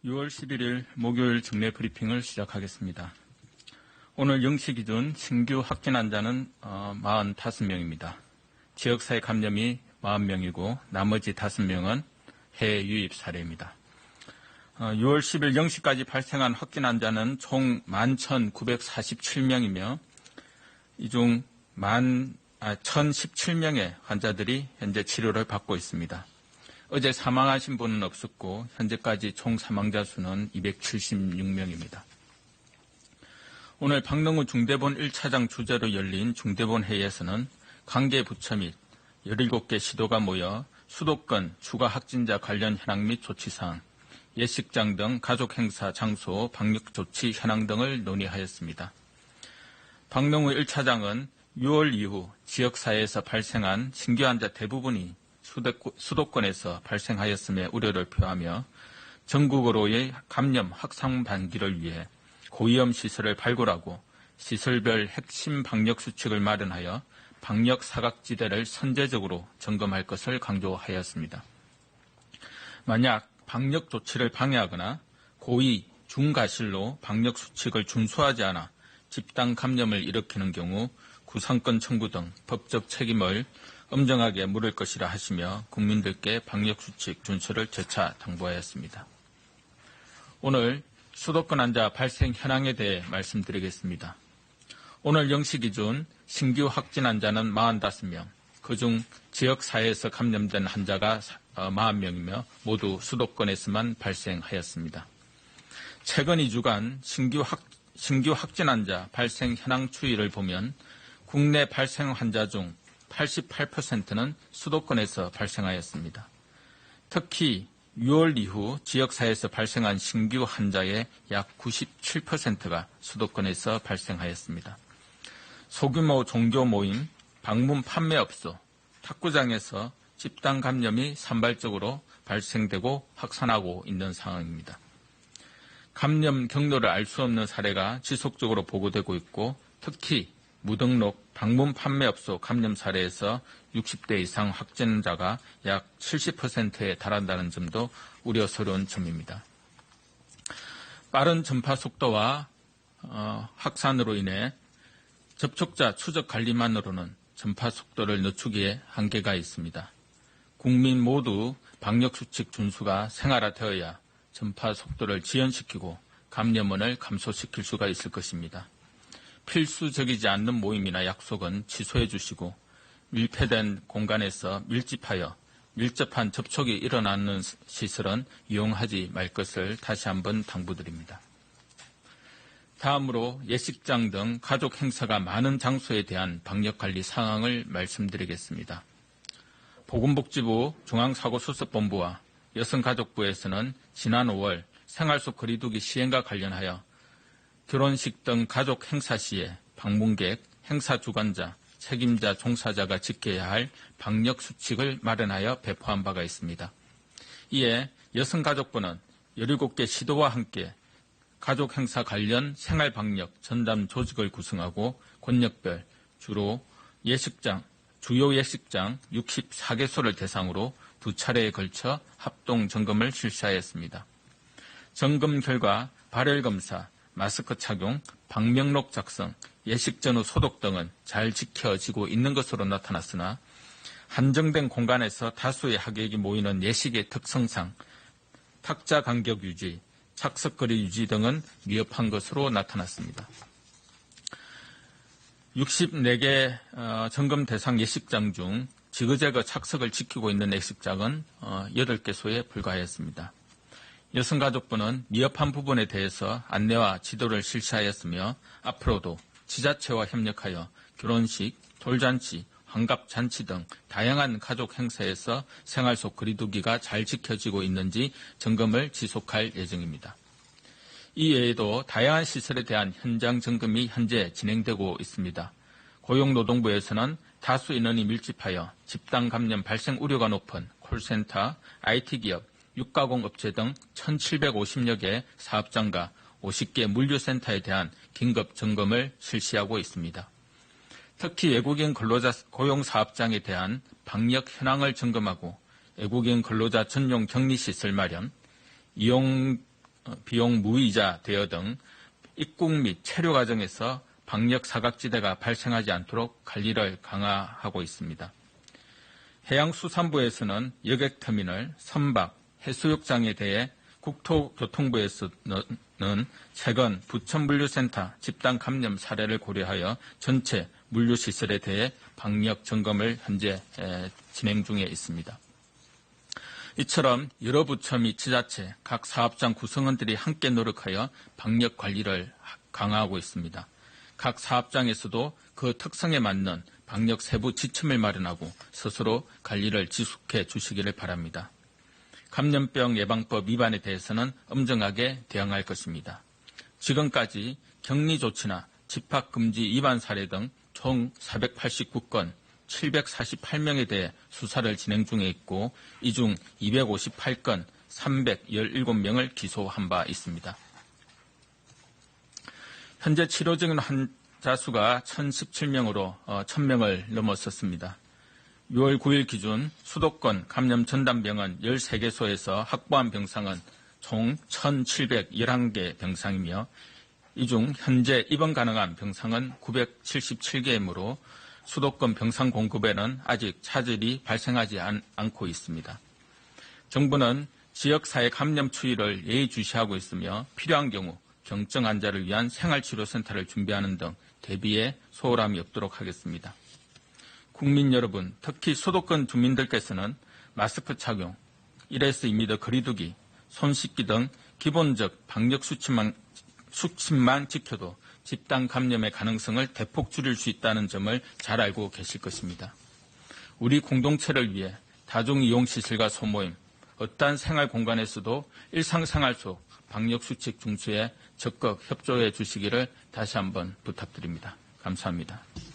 6월 11일 목요일 정례 브리핑을 시작하겠습니다. 오늘 0시 기준 신규 확진 환자는 45명입니다. 지역사회 감염이 40명이고 나머지 5명은 해외 유입 사례입니다. 6월 10일 0시까지 발생한 확진 환자는 총 11,947명이며 이 중 1,017명의 환자들이 현재 치료를 받고 있습니다. 어제 사망하신 분은 없었고 현재까지 총 사망자 수는 276명입니다. 오늘 박능우 중대본 1차장 주재로 열린 중대본 회의에서는 관계 부처 및 17개 시도가 모여 수도권 추가 확진자 관련 현황 및 조치사항, 예식장 등 가족 행사 장소 방역 조치 현황 등을 논의하였습니다. 박능우 1차장은 6월 이후 지역사회에서 발생한 신규 환자 대부분이 수도권에서 발생하였음에 우려를 표하며 전국으로의 감염 확산 방지를 위해 고위험 시설을 발굴하고 시설별 핵심 방역 수칙을 마련하여 방역 사각지대를 선제적으로 점검할 것을 강조하였습니다. 만약 방역 조치를 방해하거나 고의, 중과실로 방역 수칙을 준수하지 않아 집단 감염을 일으키는 경우 구상권 청구 등 법적 책임을 엄정하게 물을 것이라 하시며 국민들께 방역수칙 준수를 재차 당부하였습니다. 오늘 수도권 환자 발생 현황에 대해 말씀드리겠습니다. 오늘 0시 기준 신규 확진 환자는 45명, 그중 지역사회에서 감염된 환자가 40명이며 모두 수도권에서만 발생하였습니다. 최근 2주간 신규 확진 환자 발생 현황 추이를 보면 국내 발생 환자 중 88%는 수도권에서 발생하였습니다. 특히 6월 이후 지역사회에서 발생한 신규 환자의 약 97%가 수도권에서 발생하였습니다. 소규모 종교 모임, 방문 판매업소, 탁구장에서 집단 감염이 산발적으로 발생되고 확산하고 있는 상황입니다. 감염 경로를 알 수 없는 사례가 지속적으로 보고되고 있고 특히 무등록 방문 판매업소 감염 사례에서 60대 이상 확진자가 약 70%에 달한다는 점도 우려스러운 점입니다. 빠른 전파 속도와 확산으로 인해 접촉자 추적 관리만으로는 전파 속도를 늦추기에 한계가 있습니다. 국민 모두 방역수칙 준수가 생활화되어야 전파 속도를 지연시키고 감염원을 감소시킬 수가 있을 것입니다. 필수적이지 않는 모임이나 약속은 취소해 주시고 밀폐된 공간에서 밀집하여 밀접한 접촉이 일어나는 시설은 이용하지 말 것을 다시 한번 당부드립니다. 다음으로 예식장 등 가족 행사가 많은 장소에 대한 방역관리 상황을 말씀드리겠습니다. 보건복지부 중앙사고수습본부와 여성가족부에서는 지난 5월 생활 속 거리두기 시행과 관련하여 결혼식 등 가족 행사 시에 방문객, 행사 주관자, 책임자, 종사자가 지켜야 할 방역 수칙을 마련하여 배포한 바가 있습니다. 이에 여성가족부는 17개 시도와 함께 가족 행사 관련 생활 방역 전담 조직을 구성하고 권역별 주요 예식장 64개소를 대상으로 2차례에 걸쳐 합동 점검을 실시하였습니다. 점검 결과 발열 검사, 마스크 착용, 방명록 작성, 예식 전후 소독 등은 잘 지켜지고 있는 것으로 나타났으나 한정된 공간에서 다수의 하객이 모이는 예식의 특성상 탁자 간격 유지, 착석거리 유지 등은 미흡한 것으로 나타났습니다. 64개 점검 대상 예식장 중 지그재그 착석을 지키고 있는 예식장은 8개소에 불과하였습니다. 여성가족부는 미흡한 부분에 대해서 안내와 지도를 실시하였으며 앞으로도 지자체와 협력하여 결혼식, 돌잔치, 환갑잔치 등 다양한 가족 행사에서 생활 속 거리두기가 잘 지켜지고 있는지 점검을 지속할 예정입니다. 이 외에도 다양한 시설에 대한 현장 점검이 현재 진행되고 있습니다. 고용노동부에서는 다수 인원이 밀집하여 집단 감염 발생 우려가 높은 콜센터, IT기업, 육가공 업체 등 1,750여 개 사업장과 50개 물류센터에 대한 긴급 점검을 실시하고 있습니다. 특히 외국인 근로자 고용 사업장에 대한 방역 현황을 점검하고 외국인 근로자 전용 격리시설 마련, 이용 비용 무이자 대여 등 입국 및 체류 과정에서 방역 사각지대가 발생하지 않도록 관리를 강화하고 있습니다. 해양수산부에서는 여객터미널, 선박, 해수욕장에 대해 국토교통부에서는 최근 부천물류센터 집단 감염 사례를 고려하여 전체 물류시설에 대해 방역 점검을 현재 진행 중에 있습니다. 이처럼 여러 부처 및 지자체, 각 사업장 구성원들이 함께 노력하여 방역 관리를 강화하고 있습니다. 각 사업장에서도 그 특성에 맞는 방역 세부 지침을 마련하고 스스로 관리를 지속해 주시기를 바랍니다. 감염병 예방법 위반에 대해서는 엄정하게 대응할 것입니다. 지금까지 격리 조치나 집합금지 위반 사례 등 총 489건 748명에 대해 수사를 진행 중에 있고 이 중 258건 317명을 기소한 바 있습니다. 현재 치료 중인 환자 수가 1,017명으로 1,000명을 넘었었습니다. 6월 9일 기준 수도권 감염전담병원 13개소에서 확보한 병상은 총 1,711개 병상이며 이 중 현재 입원 가능한 병상은 977개이므로 수도권 병상 공급에는 아직 차질이 발생하지 않고 있습니다. 정부는 지역사회 감염 추이를 예의주시하고 있으며 필요한 경우 경증 환자를 위한 생활치료센터를 준비하는 등 대비에 소홀함이 없도록 하겠습니다. 국민 여러분, 특히 수도권 주민들께서는 마스크 착용, 1에서 2m 거리 두기, 손 씻기 등 기본적 방역 수칙만 지켜도 집단 감염의 가능성을 대폭 줄일 수 있다는 점을 잘 알고 계실 것입니다. 우리 공동체를 위해 다중이용시설과 소모임, 어떠한 생활 공간에서도 일상생활 속 방역수칙 준수에 적극 협조해 주시기를 다시 한번 부탁드립니다. 감사합니다.